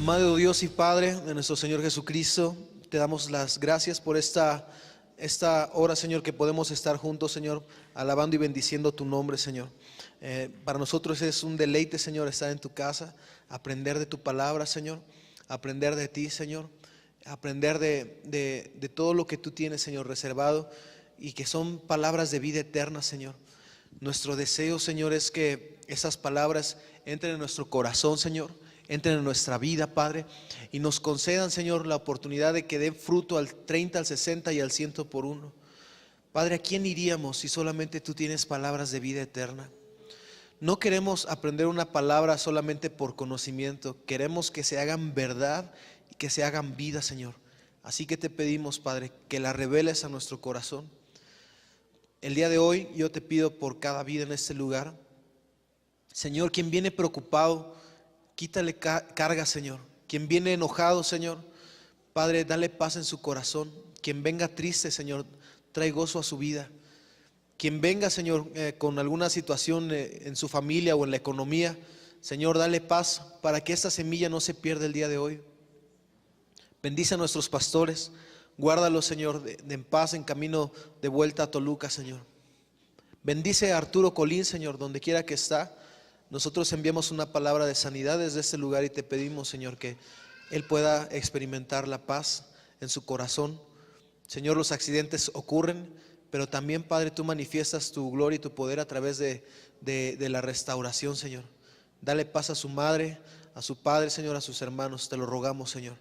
Amado Dios y Padre de nuestro Señor Jesucristo, te damos las gracias por esta hora, Señor, que podemos estar juntos, Señor, alabando y bendiciendo tu nombre, Señor. Para nosotros es un deleite, Señor, estar en tu casa, aprender de tu palabra, Señor, aprender de ti, Señor, aprender de todo lo que tú tienes, Señor, reservado, y que son palabras de vida eterna, Señor. Nuestro deseo, Señor, es que esas palabras entren en nuestro corazón, Señor, entren en nuestra vida, Padre, y nos concedan, Señor, la oportunidad de que den fruto al 30, al 60 y al 100 por uno. Padre, ¿a quién iríamos si solamente tú tienes palabras de vida eterna? No queremos aprender una palabra solamente por conocimiento, queremos que se hagan verdad y que se hagan vida, Señor. Así que te pedimos, Padre, que la reveles a nuestro corazón. El día de hoy yo te pido por cada vida en este lugar, Señor, quien viene preocupado, quítale carga, Señor. Quien viene enojado, Señor, Padre, dale paz en su corazón. Quien venga triste, Señor, trae gozo a su vida. Quien venga, Señor, con alguna situación en su familia o en la economía, Señor, dale paz para que esta semilla no se pierda el día de hoy. Bendice a nuestros pastores, guárdalos, Señor, en paz en camino de vuelta a Toluca, Señor. Bendice a Arturo Colín, Señor, donde quiera que está. Nosotros enviamos una palabra de sanidad desde este lugar y te pedimos, Señor, que él pueda experimentar la paz en su corazón. Señor, los accidentes ocurren, pero también, Padre, tú manifiestas tu gloria y tu poder a través de la restauración, Señor. Dale paz a su madre, a su padre, Señor, a sus hermanos, te lo rogamos, Señor.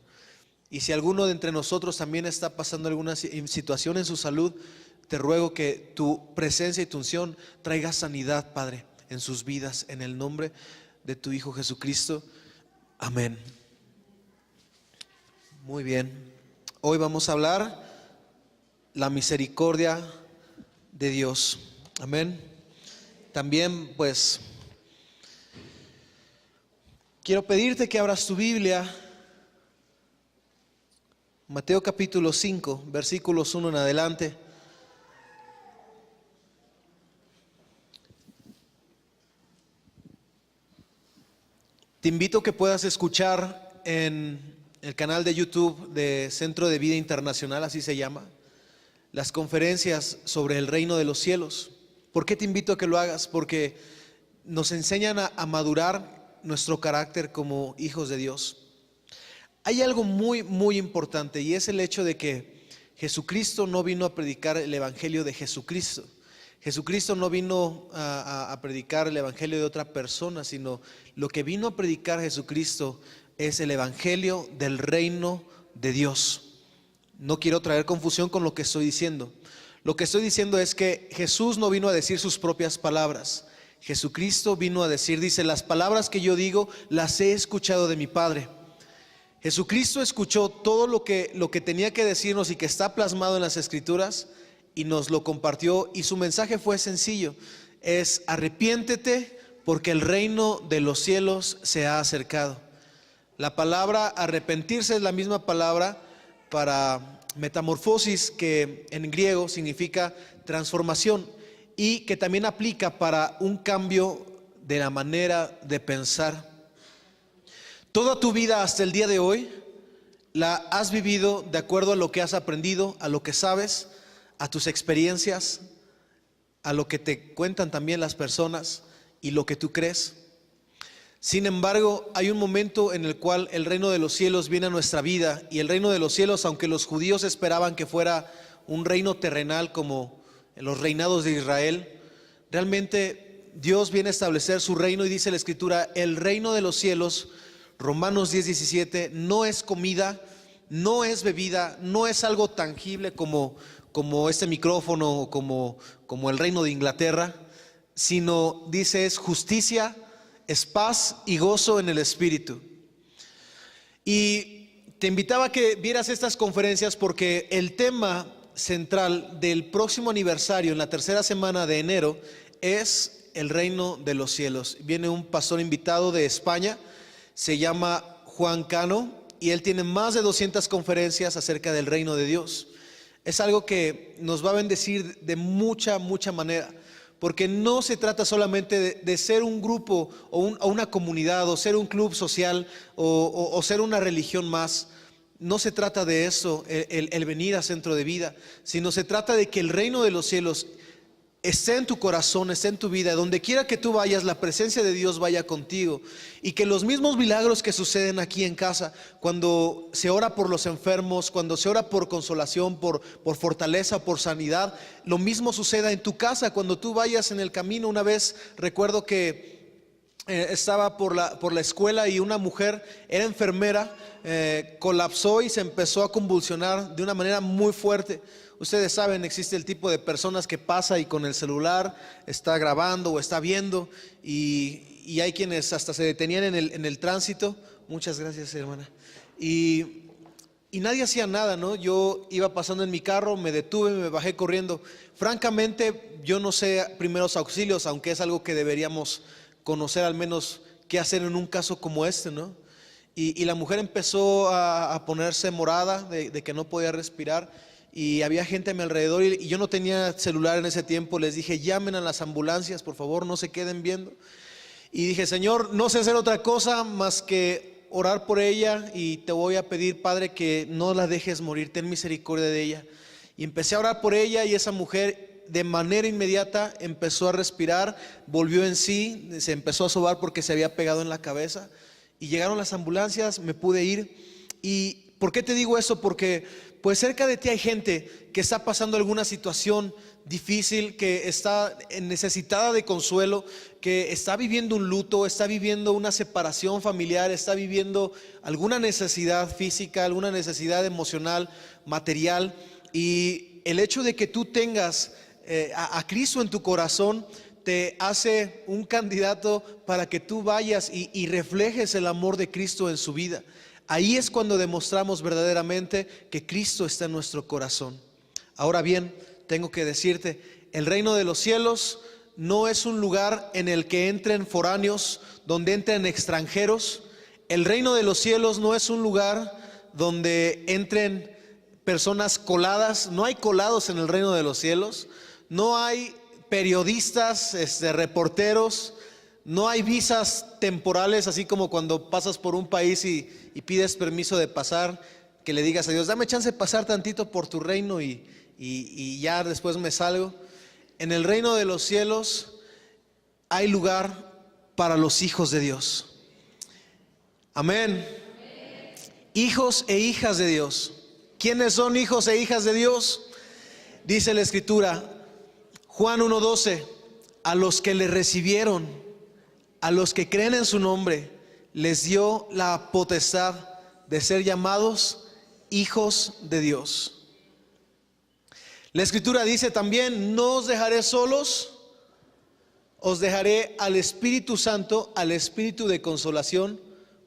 Y si alguno de entre nosotros también está pasando alguna situación en su salud, te ruego que tu presencia y tu unción traiga sanidad, Padre, en sus vidas, en el nombre de tu Hijo Jesucristo. Amén. Muy bien. Hoy vamos a hablar la misericordia de Dios. Amén. También, pues, quiero pedirte que abras tu Biblia. Mateo capítulo 5, versículos 1 en adelante. Te invito a que puedas escuchar en el canal de YouTube de Centro de Vida Internacional, así se llama, las conferencias sobre el reino de los cielos. ¿Por qué te invito a que lo hagas? Porque nos enseñan a madurar nuestro carácter como hijos de Dios. Hay algo muy, muy importante, y es el hecho de que Jesucristo no vino a predicar el evangelio de Jesucristo. Jesucristo no vino a predicar el evangelio de otra persona, sino lo que vino a predicar Jesucristo es el evangelio del reino de Dios. No quiero traer confusión con lo que estoy diciendo. Lo que estoy diciendo es que Jesús no vino a decir sus propias palabras. Jesucristo vino a decir, dice, las palabras que yo digo las he escuchado de mi Padre. Jesucristo escuchó todo lo que tenía que decirnos y que está plasmado en las Escrituras y nos lo compartió, y su mensaje fue sencillo, es arrepiéntete porque el reino de los cielos se ha acercado. La palabra arrepentirse es la misma palabra para metamorfosis, que en griego significa transformación y que también aplica para un cambio de la manera de pensar. Toda tu vida hasta el día de hoy la has vivido de acuerdo a lo que has aprendido, a lo que sabes, a tus experiencias, a lo que te cuentan también las personas y lo que tú crees. Sin embargo, hay un momento en el cual el reino de los cielos viene a nuestra vida, y el reino de los cielos, aunque los judíos esperaban que fuera un reino terrenal como en los reinados de Israel, realmente Dios viene a establecer su reino, y dice la Escritura, el reino de los cielos, Romanos 10:17, no es comida, no es bebida, no es algo tangible como este micrófono o como el reino de Inglaterra, sino dice es justicia, es paz y gozo en el Espíritu. Y te invitaba a que vieras estas conferencias porque el tema central del próximo aniversario en la tercera semana de enero es el reino de los cielos. Viene un pastor invitado de España, se llama Juan Cano, y él tiene más de 200 conferencias acerca del reino de Dios. Es algo que nos va a bendecir de mucha, mucha manera, porque no se trata solamente de ser un grupo o una comunidad o ser un club social o ser una religión más. No se trata de eso, el venir a Centro de Vida, sino se trata de que el reino de los cielos esté en tu corazón, esté en tu vida. Donde quiera que tú vayas, la presencia de Dios vaya contigo. Y que los mismos milagros que suceden aquí en casa, cuando se ora por los enfermos, cuando se ora por consolación, por fortaleza, por sanidad, lo mismo suceda en tu casa. Cuando tú vayas en el camino, una vez recuerdo que estaba por la escuela y una mujer era enfermera, colapsó y se empezó a convulsionar de una manera muy fuerte. Ustedes saben, existe el tipo de personas que pasa y con el celular está grabando o está viendo, y hay quienes hasta se detenían en el tránsito. Muchas gracias, hermana. Y nadie hacía nada, ¿no? Yo iba pasando en mi carro, me detuve, me bajé corriendo. Francamente, yo no sé primeros auxilios, aunque es algo que deberíamos conocer al menos qué hacer en un caso como este, ¿no? Y la mujer empezó a ponerse morada de que no podía respirar, y había gente a mi alrededor, y yo no tenía celular en ese tiempo. Les dije: llamen a las ambulancias, por favor, no se queden viendo. Y dije: Señor, no sé hacer otra cosa más que orar por ella, y te voy a pedir, Padre, que no la dejes morir, ten misericordia de ella. Y empecé a orar por ella, y esa mujer de manera inmediata empezó a respirar, volvió en sí, se empezó a sobar porque se había pegado en la cabeza, y llegaron las ambulancias, me pude ir. ¿Y por qué te digo eso? Porque pues cerca de ti hay gente que está pasando alguna situación difícil, que está necesitada de consuelo, que está viviendo un luto, está viviendo una separación familiar, está viviendo alguna necesidad física, alguna necesidad emocional, material. Y el hecho de que tú tengas a Cristo en tu corazón te hace un candidato para que tú vayas y reflejes el amor de Cristo en su vida. Ahí es cuando demostramos verdaderamente que Cristo está en nuestro corazón. Ahora bien, tengo que decirte, el reino de los cielos no es un lugar en el que entren foráneos, donde entren extranjeros. El reino de los cielos no es un lugar donde entren personas coladas. No hay colados en el reino de los cielos. No hay periodistas, reporteros. No hay visas temporales, así como cuando pasas por un país y pides permiso de pasar, que le digas a Dios: dame chance de pasar tantito por tu reino y ya después me salgo. En el reino de los cielos hay lugar para los hijos de Dios. Amén. Hijos e hijas de Dios. ¿Quiénes son hijos e hijas de Dios? Dice la Escritura, Juan 1:12, a los que le recibieron, a los que creen en su nombre, les dio la potestad de ser llamados hijos de Dios. La Escritura dice también: no os dejaré solos, os dejaré al Espíritu Santo, al Espíritu de consolación,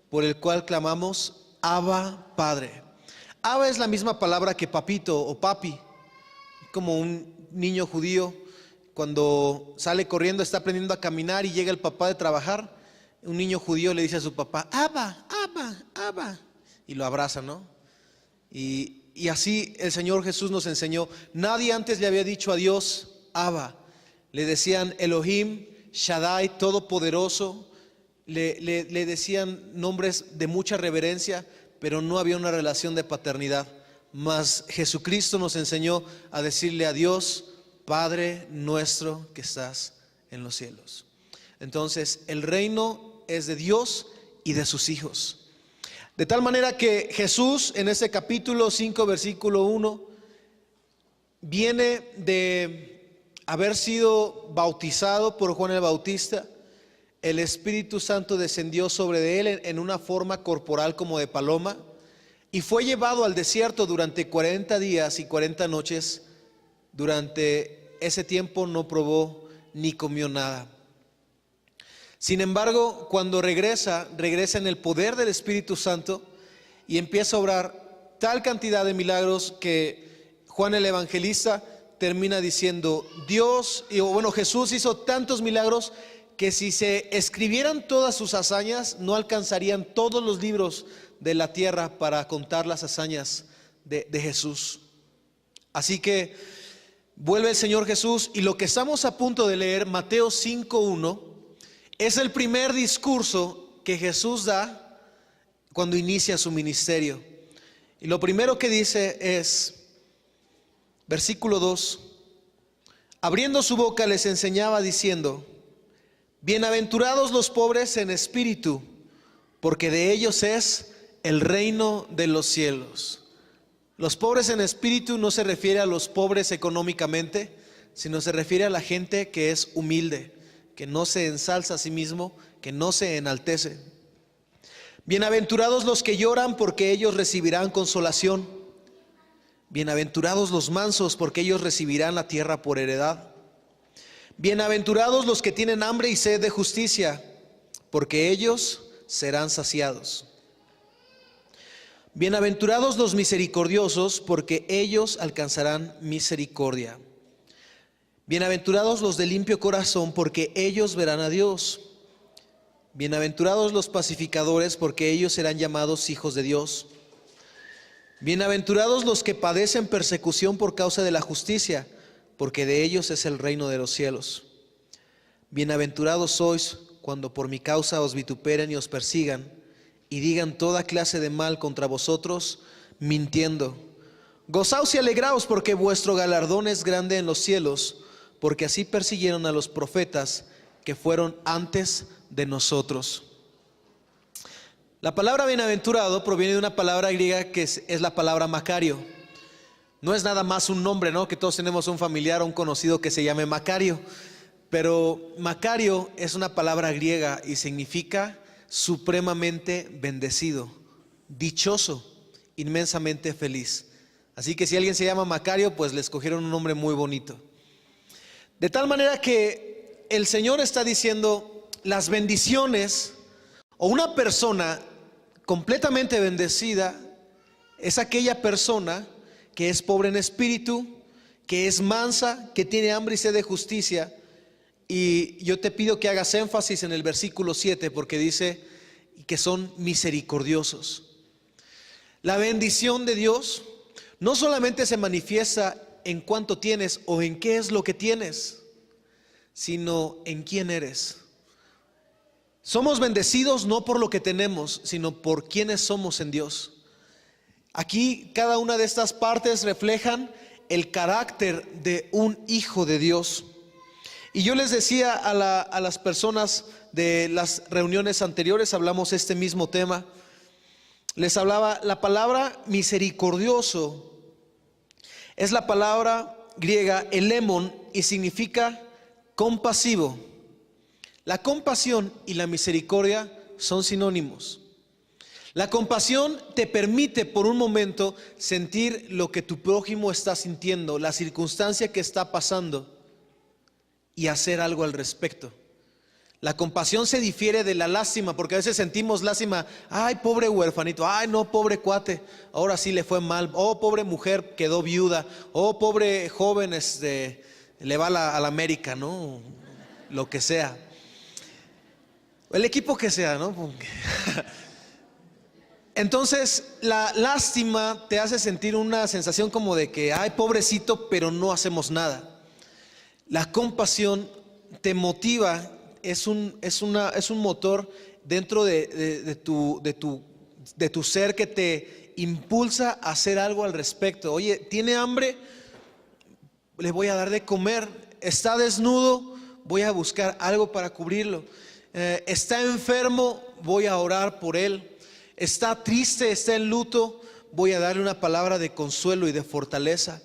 por el cual clamamos: Abba, Padre. Abba es la misma palabra que papito o papi, como un niño judío cuando sale corriendo, está aprendiendo a caminar y llega el papá de trabajar. Un niño judío le dice a su papá: Abba, Abba, Abba, y lo abraza, ¿no? Y así el Señor Jesús nos enseñó. Nadie antes le había dicho a Dios Abba. Le decían Elohim, Shaddai, Todopoderoso. Le decían nombres de mucha reverencia, pero no había una relación de paternidad. Mas Jesucristo nos enseñó a decirle a Dios: Padre nuestro que estás en los cielos. Entonces el reino es de Dios y de sus hijos. De tal manera que Jesús, en ese capítulo 5 versículo 1, viene de haber sido bautizado por Juan el Bautista. El Espíritu Santo descendió sobre él en una forma corporal como de paloma, y fue llevado al desierto durante 40 días y 40 noches. Durante ese tiempo no probó ni comió nada. Sin embargo, cuando regresa en el poder del Espíritu Santo y empieza a obrar tal cantidad de milagros que Juan el Evangelista termina diciendo: Jesús hizo tantos milagros que si se escribieran todas sus hazañas, no alcanzarían todos los libros de la tierra para contar las hazañas de Jesús. Así que Vuelve el Señor Jesús y lo que estamos a punto de leer, Mateo 5:1, es el primer discurso que Jesús da cuando inicia su ministerio. Y lo primero que dice es, versículo 2, abriendo su boca les enseñaba diciendo, bienaventurados los pobres en espíritu, porque de ellos es el reino de los cielos. Los pobres en espíritu no se refiere a los pobres económicamente, sino se refiere a la gente que es humilde, que no se ensalza a sí mismo, que no se enaltece. Bienaventurados los que lloran, porque ellos recibirán consolación. Bienaventurados los mansos, porque ellos recibirán la tierra por heredad. Bienaventurados los que tienen hambre y sed de justicia, porque ellos serán saciados. Bienaventurados los misericordiosos, porque ellos alcanzarán misericordia. Bienaventurados los de limpio corazón, porque ellos verán a Dios. Bienaventurados los pacificadores, porque ellos serán llamados hijos de Dios. Bienaventurados los que padecen persecución por causa de la justicia, porque de ellos es el reino de los cielos. Bienaventurados sois cuando por mi causa os vituperen y os persigan, y digan toda clase de mal contra vosotros, mintiendo. Gozaos y alegraos, porque vuestro galardón es grande en los cielos, porque así persiguieron a los profetas que fueron antes de nosotros. La palabra bienaventurado proviene de una palabra griega que es la palabra Macario. No es nada más un nombre, ¿no? Que todos tenemos un familiar o un conocido que se llame Macario. Pero Macario es una palabra griega y significa supremamente bendecido, dichoso, inmensamente feliz. Así que si alguien se llama Macario, pues le escogieron un nombre muy bonito. De tal manera que el Señor está diciendo, las bendiciones o una persona completamente bendecida es aquella persona que es pobre en espíritu, que es mansa, que tiene hambre y sed de justicia. Y yo te pido que hagas énfasis en el versículo 7, porque dice que son misericordiosos. La bendición de Dios no solamente se manifiesta en cuánto tienes o en qué es lo que tienes, sino en quién eres. Somos bendecidos no por lo que tenemos, sino por quienes somos en Dios. Aquí cada una de estas partes reflejan el carácter de un hijo de Dios. Y yo les decía a las personas de las reuniones anteriores, hablamos este mismo tema. Les hablaba, la palabra misericordioso es la palabra griega elémon y significa compasivo. La compasión y la misericordia son sinónimos. La compasión te permite por un momento sentir lo que tu prójimo está sintiendo, la circunstancia que está pasando, y hacer algo al respecto. La compasión se difiere de la lástima, porque a veces sentimos lástima. Ay, pobre huerfanito, ay, no, pobre cuate, ahora sí le fue mal. Oh, pobre mujer, quedó viuda. Oh, pobre joven, le va a la América, ¿no? Lo que sea. El equipo que sea, ¿no? Entonces, la lástima te hace sentir una sensación como de que, ay, pobrecito, pero no hacemos nada. La compasión te motiva, es un motor dentro de tu ser que te impulsa a hacer algo al respecto. Oye, ¿tiene hambre? Le voy a dar de comer. ¿Está desnudo? Voy a buscar algo para cubrirlo. ¿Está enfermo? Voy a orar por él. ¿Está triste? ¿Está en luto? Voy a darle una palabra de consuelo y de fortaleza.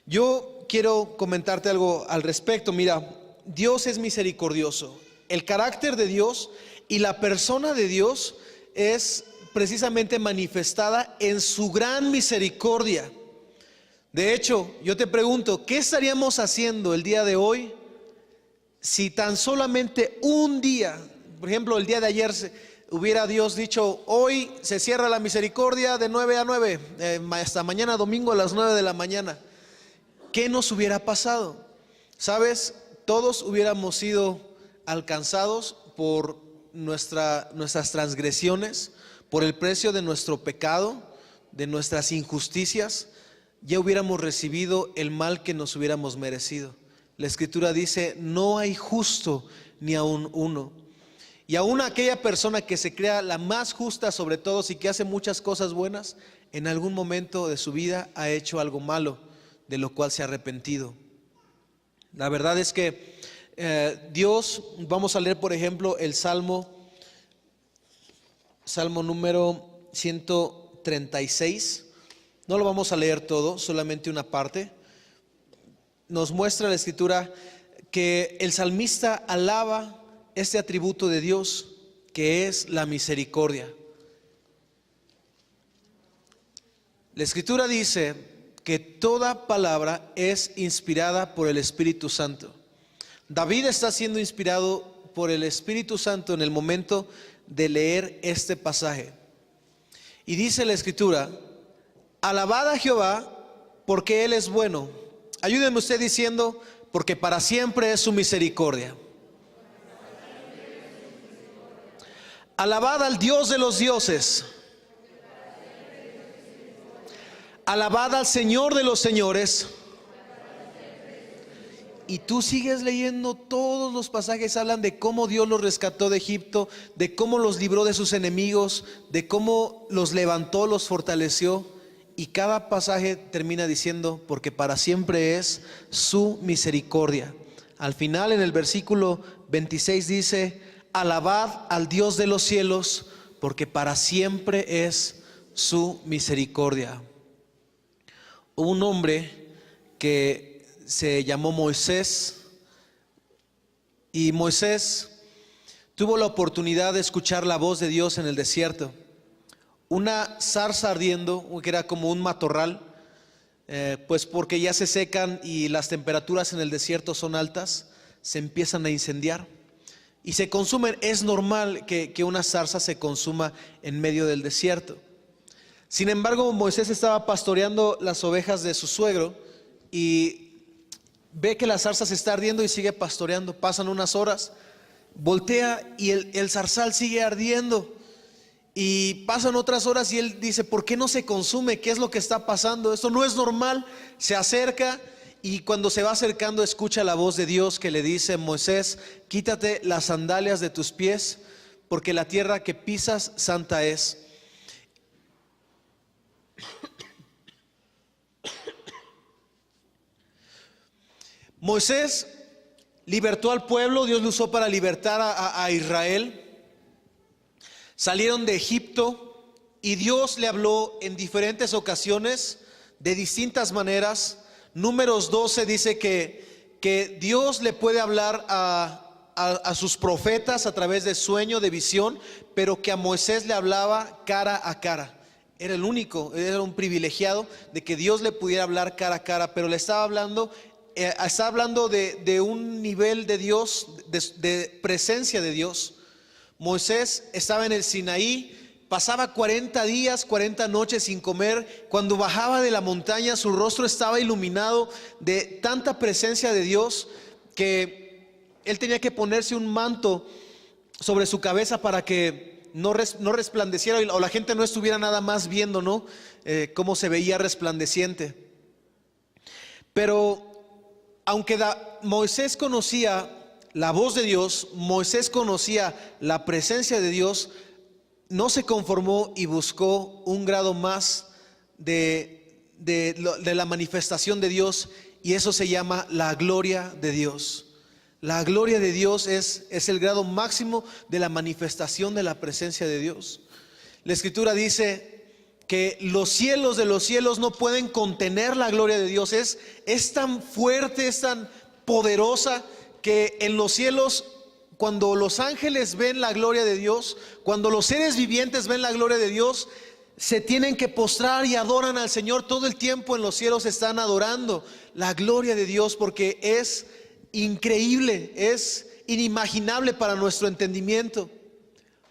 Yo quiero comentarte algo al respecto. Mira, Dios es misericordioso. El carácter de Dios y la persona de Dios es precisamente manifestada en su gran misericordia. De hecho, yo te pregunto, ¿qué estaríamos haciendo el día de hoy si tan solamente un día, por ejemplo, el día de ayer hubiera Dios dicho, hoy se cierra la misericordia de 9 a 9, hasta mañana domingo a las 9 de la mañana? ¿Qué nos hubiera pasado? ¿Sabes? Todos hubiéramos sido alcanzados por nuestras transgresiones, por el precio de nuestro pecado, de nuestras injusticias. ya hubiéramos recibido el mal que nos hubiéramos merecido. La Escritura dice: no hay justo ni aun uno. Y aún aquella persona que se crea la más justa sobre todos y que hace muchas cosas buenas, en algún momento de su vida ha hecho algo malo, de lo cual se ha arrepentido. La verdad es que Dios, vamos a leer por ejemplo el Salmo número 136. No lo vamos a leer todo, solamente una parte. Nos muestra la Escritura que el salmista alaba este atributo de Dios, que es la misericordia. La Escritura dice que toda palabra es inspirada por el Espíritu Santo. David está siendo inspirado por el Espíritu Santo en el momento de leer este pasaje. Y dice la Escritura: alabad a Jehová porque Él es bueno. Ayúdenme usted diciendo: porque para siempre es su misericordia. Alabad al Dios de los dioses. Alabad al Señor de los señores. Y tú sigues leyendo, todos los pasajes hablan de cómo Dios los rescató de Egipto, de cómo los libró de sus enemigos, de cómo los levantó, los fortaleció. Y cada pasaje termina diciendo: porque para siempre es su misericordia. Al final, en el versículo 26 dice: alabad al Dios de los cielos, porque para siempre es su misericordia. Hubo un hombre que se llamó Moisés, y Moisés tuvo la oportunidad de escuchar la voz de Dios en el desierto. Una zarza ardiendo, que era como un matorral, pues porque ya se secan y las temperaturas en el desierto son altas, se empiezan a incendiar y se consumen. Es normal que una zarza se consuma en medio del desierto. Sin embargo, Moisés estaba pastoreando las ovejas de su suegro y ve que la zarza se está ardiendo y sigue pastoreando. Pasan unas horas, voltea y el zarzal sigue ardiendo. Y pasan otras horas y él dice: ¿por qué no se consume? ¿Qué es lo que está pasando? Esto no es normal. Se acerca y cuando se va acercando escucha la voz de Dios que le dice: Moisés, quítate las sandalias de tus pies, porque la tierra que pisas santa es. Moisés libertó al pueblo. Dios lo usó para libertar a Israel. Salieron de Egipto y Dios le habló en diferentes ocasiones, de distintas maneras. Números 12 dice que Dios le puede hablar a sus profetas a través de sueño, de visión, pero que a Moisés le hablaba cara a cara. Era el único, era un privilegiado de que Dios le pudiera hablar cara a cara, pero le estaba hablando de un nivel de Dios, de presencia de Dios. Moisés estaba en el Sinaí, pasaba 40 días, 40 noches sin comer. Cuando bajaba de la montaña, su rostro estaba iluminado de tanta presencia de Dios que él tenía que ponerse un manto sobre su cabeza para que no resplandeciera o la gente no estuviera nada más viendo, ¿no? Cómo se veía resplandeciente. Pero aunque Moisés conocía la voz de Dios, Moisés conocía la presencia de Dios, no se conformó y buscó un grado más de la manifestación de Dios, y eso se llama la gloria de Dios. La gloria de Dios es el grado máximo de la manifestación de la presencia de Dios. La Escritura dice que los cielos de los cielos no pueden contener la gloria de Dios. Es tan fuerte, es tan poderosa, que en los cielos, cuando los ángeles ven la gloria de Dios, cuando los seres vivientes ven la gloria de Dios, se tienen que postrar y adoran al Señor. Todo el tiempo en los cielos están adorando la gloria de Dios, porque es increíble, es inimaginable para nuestro entendimiento.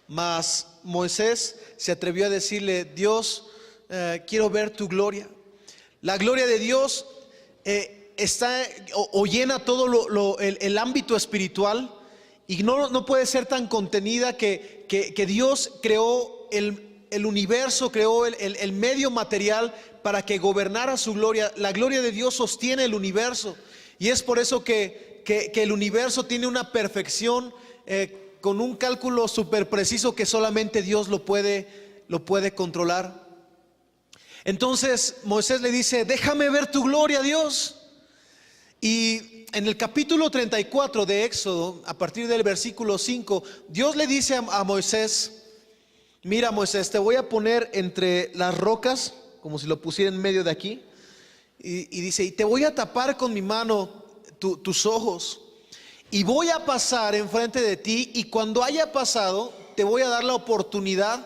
Mas Moisés se atrevió a decirle: Dios, quiero ver tu gloria. La gloria de Dios está o llena todo el ámbito espiritual, y no puede ser tan contenida que Dios creó el universo, creó el medio material para que gobernara su gloria. La gloria de Dios sostiene el universo, y es por eso que el universo tiene una perfección, con un cálculo súper preciso que solamente Dios lo puede controlar. Entonces Moisés le dice: déjame ver tu gloria, Dios. Y en el capítulo 34 de Éxodo, a partir del versículo 5, Dios le dice a Moisés: mira, Moisés, te voy a poner entre las rocas, como si lo pusiera en medio de aquí, y dice: y te voy a tapar con mi mano tus ojos, y voy a pasar enfrente de ti, y cuando haya pasado te voy a dar la oportunidad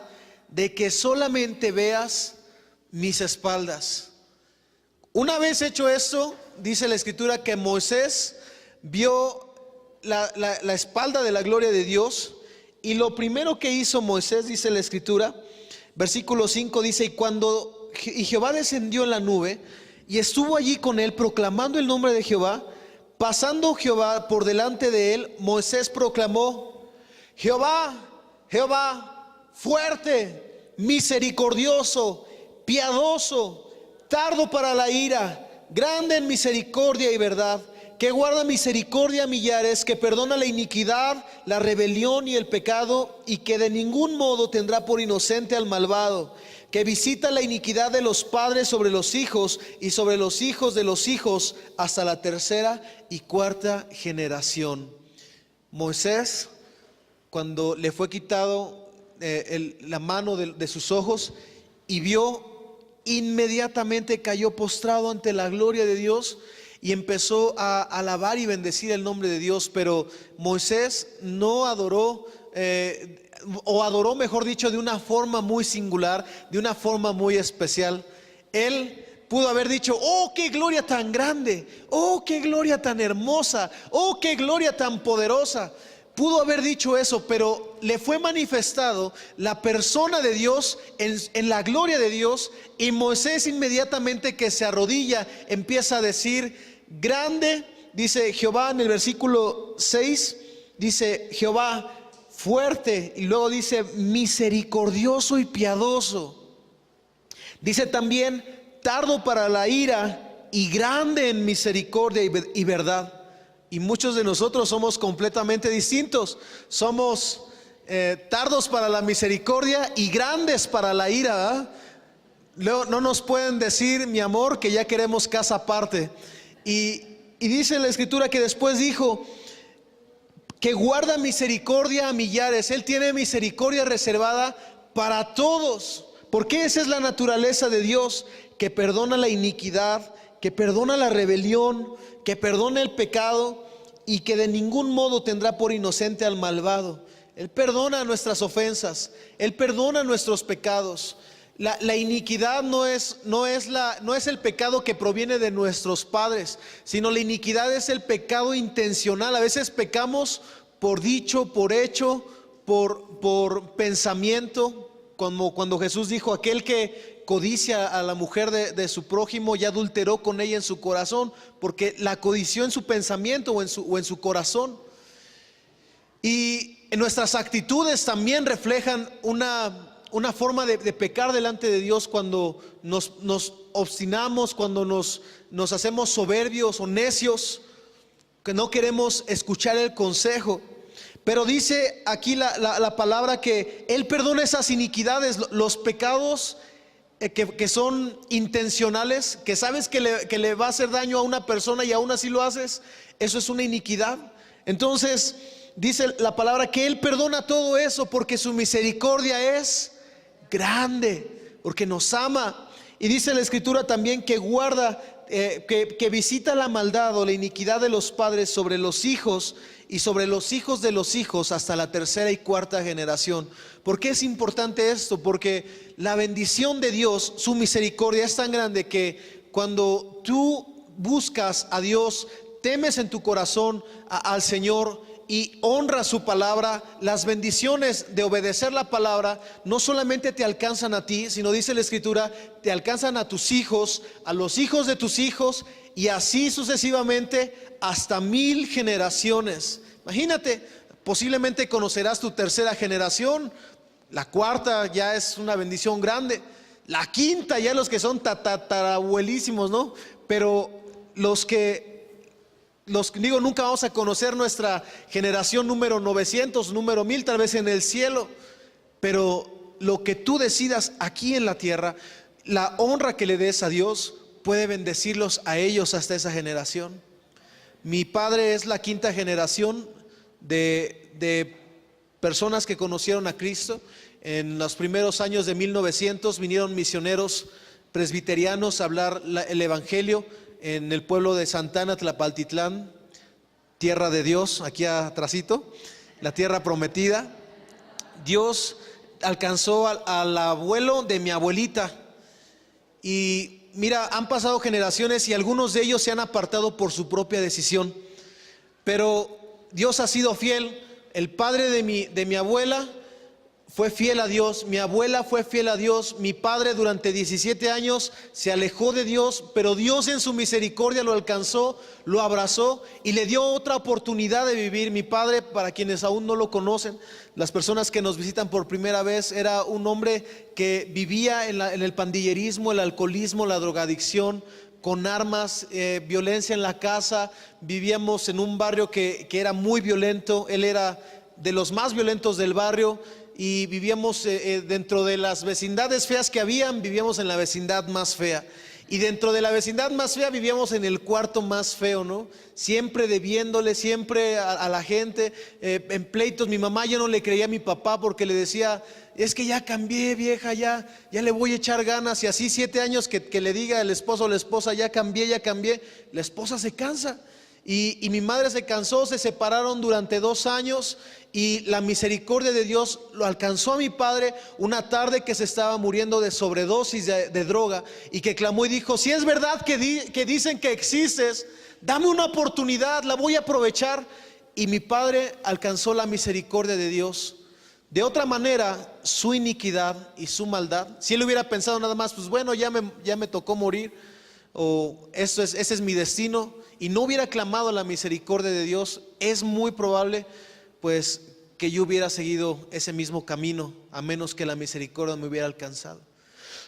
de que solamente veas mis espaldas. Una vez hecho esto, dice la escritura que Moisés vio la espalda de la gloria de Dios, y lo primero que hizo Moisés, dice la escritura, versículo 5 dice: y Jehová descendió en la nube y estuvo allí con él, proclamando el nombre de Jehová. Pasando Jehová por delante de él, Moisés proclamó: Jehová, Jehová, fuerte, misericordioso, piadoso, tardo para la ira, grande en misericordia y verdad, que guarda misericordia a millares, que perdona la iniquidad, la rebelión y el pecado, y que de ningún modo tendrá por inocente al malvado, que visita la iniquidad de los padres sobre los hijos y sobre los hijos de los hijos hasta la tercera y cuarta generación. Moisés, cuando le fue quitado la mano de sus ojos y vio, inmediatamente cayó postrado ante la gloria de Dios y empezó a alabar y bendecir el nombre de Dios. Pero Moisés no adoró, o adoró, mejor dicho, de una forma muy singular, de una forma muy especial. Él pudo haber dicho: oh, qué gloria tan grande, oh, qué gloria tan hermosa, oh, qué gloria tan poderosa. Pudo haber dicho eso, pero le fue manifestado la persona de Dios en la gloria de Dios, y Moisés, inmediatamente que se arrodilla, empieza a decir: grande, dice Jehová en el versículo 6, dice Jehová fuerte, y luego dice misericordioso y piadoso. Dice también tardo para la ira y grande en misericordia y verdad. Y muchos de nosotros somos completamente distintos. Somos tardos para la misericordia y grandes para la ira, ¿eh? Luego no nos pueden decir: mi amor, que ya queremos casa aparte. Y dice la escritura que después dijo que guarda misericordia a millares. Él tiene misericordia reservada para todos, porque esa es la naturaleza de Dios, que perdona la iniquidad, que perdona la rebelión, que perdona el pecado, y que de ningún modo tendrá por inocente al malvado. Él perdona nuestras ofensas, Él perdona nuestros pecados. La iniquidad no es el pecado que proviene de nuestros padres, sino la iniquidad es el pecado intencional. A veces pecamos por dicho, por hecho, por pensamiento, como cuando Jesús dijo: aquel que codicia a la mujer de su prójimo ya adulteró con ella en su corazón, porque la codició en su pensamiento o en su corazón. Y nuestras actitudes también reflejan una forma de pecar delante de Dios, cuando nos obstinamos, cuando nos hacemos soberbios o necios, que no queremos escuchar el consejo. Pero dice aquí la palabra que Él perdona esas iniquidades, los pecados que son intencionales, que sabes que le va a hacer daño a una persona y aún así lo haces. Eso es una iniquidad. Entonces dice la palabra que Él perdona todo eso, porque su misericordia es grande, porque nos ama. Y dice la escritura también que guarda, que visita la maldad o la iniquidad de los padres sobre los hijos y sobre los hijos de los hijos hasta la tercera y cuarta generación. ¿Por qué es importante esto? Porque la bendición de Dios, su misericordia es tan grande que cuando tú buscas a Dios, temes en tu corazón al Señor y honras su palabra, las bendiciones de obedecer la palabra no solamente te alcanzan a ti, sino, dice la escritura, te alcanzan a tus hijos, a los hijos de tus hijos, y así sucesivamente hasta 1000 generaciones. Imagínate, posiblemente conocerás tu tercera generación, la cuarta ya es una bendición grande. la quinta, ya los que son tatarabuelísimos, ¿no? Pero digo, nunca vamos a conocer nuestra generación número 900, número 1000, tal vez en el cielo, pero lo que tú decidas aquí en la tierra, la honra que le des a Dios puede bendecirlos a ellos hasta esa generación. Mi padre es la quinta generación de personas que conocieron a Cristo. En los primeros años de 1900 vinieron misioneros presbiterianos a hablar el evangelio en el pueblo de Santana, Tlapaltitlán, tierra de Dios, aquí atrásito, la tierra prometida. Dios alcanzó al abuelo de mi abuelita, y mira, han pasado generaciones y algunos de ellos se han apartado por su propia decisión, pero Dios ha sido fiel. El padre de mi abuela fue fiel a Dios, mi abuela fue fiel a Dios, mi padre durante 17 años se alejó de Dios, pero Dios en su misericordia lo alcanzó, lo abrazó y le dio otra oportunidad de vivir. Mi padre, para quienes aún no lo conocen, las personas que nos visitan por primera vez, era un hombre que vivía en el pandillerismo, el alcoholismo, la drogadicción, con armas, violencia en la casa. Vivíamos en un barrio que era muy violento, él era de los más violentos del barrio, y vivíamos dentro de las vecindades feas que habían, vivíamos en la vecindad más fea. Y dentro de la vecindad más fea vivíamos en el cuarto más feo, ¿no? Siempre debiéndole, siempre a la gente, en pleitos. Mi mamá ya no le creía a mi papá porque le decía: es que ya cambié, vieja, ya le voy a echar ganas. Y así 7 años que le diga el esposo o la esposa: ya cambié, la esposa se cansa. Y mi madre se cansó, se separaron durante 2 años, y la misericordia de Dios lo alcanzó a mi padre una tarde que se estaba muriendo de sobredosis de droga, y que clamó y dijo: si es verdad que dicen que existes, dame una oportunidad, la voy a aprovechar. Y mi padre alcanzó la misericordia de Dios. De otra manera, su iniquidad y su maldad, si él hubiera pensado nada más, pues bueno, ya me tocó morir, o ese es mi destino, y no hubiera clamado a la misericordia de Dios, es muy probable pues que yo hubiera seguido ese mismo camino, a menos que la misericordia me hubiera alcanzado.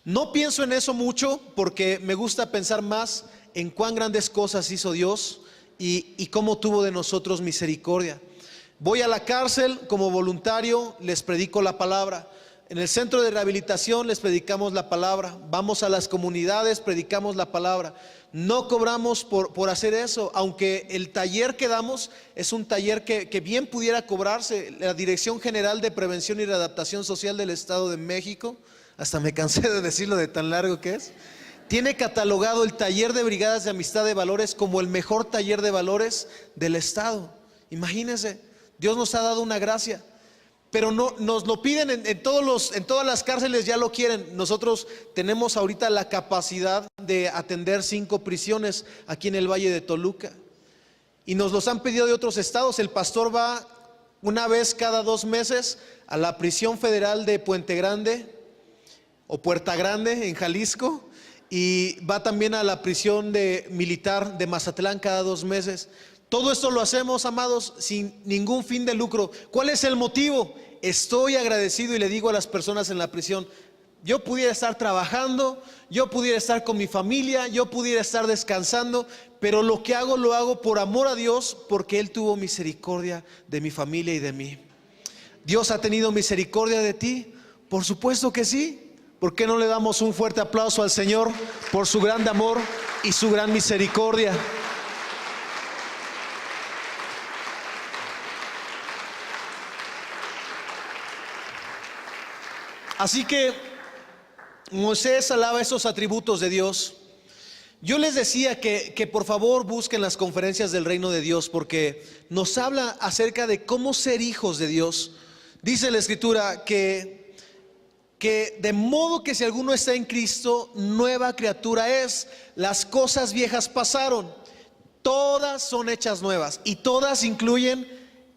No pienso en eso mucho, porque me gusta pensar más en cuán grandes cosas hizo Dios y cómo tuvo de nosotros misericordia. Voy a la cárcel como voluntario, les predico la palabra. En el centro de rehabilitación les predicamos la palabra. Vamos a las comunidades, predicamos la palabra. No cobramos por hacer eso, aunque el taller que damos es un taller que bien pudiera cobrarse. La Dirección General de Prevención y Readaptación Social del Estado de México, hasta me cansé de decirlo de tan largo que es, tiene catalogado el taller de Brigadas de Amistad de Valores como el mejor taller de valores del Estado. Imagínense, Dios nos ha dado una gracia. Pero no nos lo piden en todas las cárceles, ya lo quieren. Nosotros tenemos ahorita la capacidad de atender 5 prisiones aquí en el Valle de Toluca, y nos los han pedido de otros estados. El pastor va una vez cada 2 meses a la prisión federal de Puente Grande o Puerta Grande en Jalisco, y va también a la prisión militar de Mazatlán cada 2 meses. Todo esto lo hacemos, amados, sin ningún fin de lucro. ¿Cuál es el motivo? Estoy agradecido, y le digo a las personas en la prisión: yo pudiera estar trabajando, yo pudiera estar con mi familia, yo pudiera estar descansando, pero lo que hago lo hago por amor a Dios, porque Él tuvo misericordia de mi familia y de mí. ¿Dios ha tenido misericordia de ti? Por supuesto que sí. ¿Por qué no le damos un fuerte aplauso al Señor por su gran amor y su gran misericordia? Así que Moisés alaba esos atributos de Dios. Yo les decía que por favor busquen las conferencias del reino de Dios, porque nos habla acerca de cómo ser hijos de Dios. Dice la Escritura que de modo que si alguno está en Cristo, nueva criatura es. Las cosas viejas pasaron, todas son hechas nuevas, y todas incluyen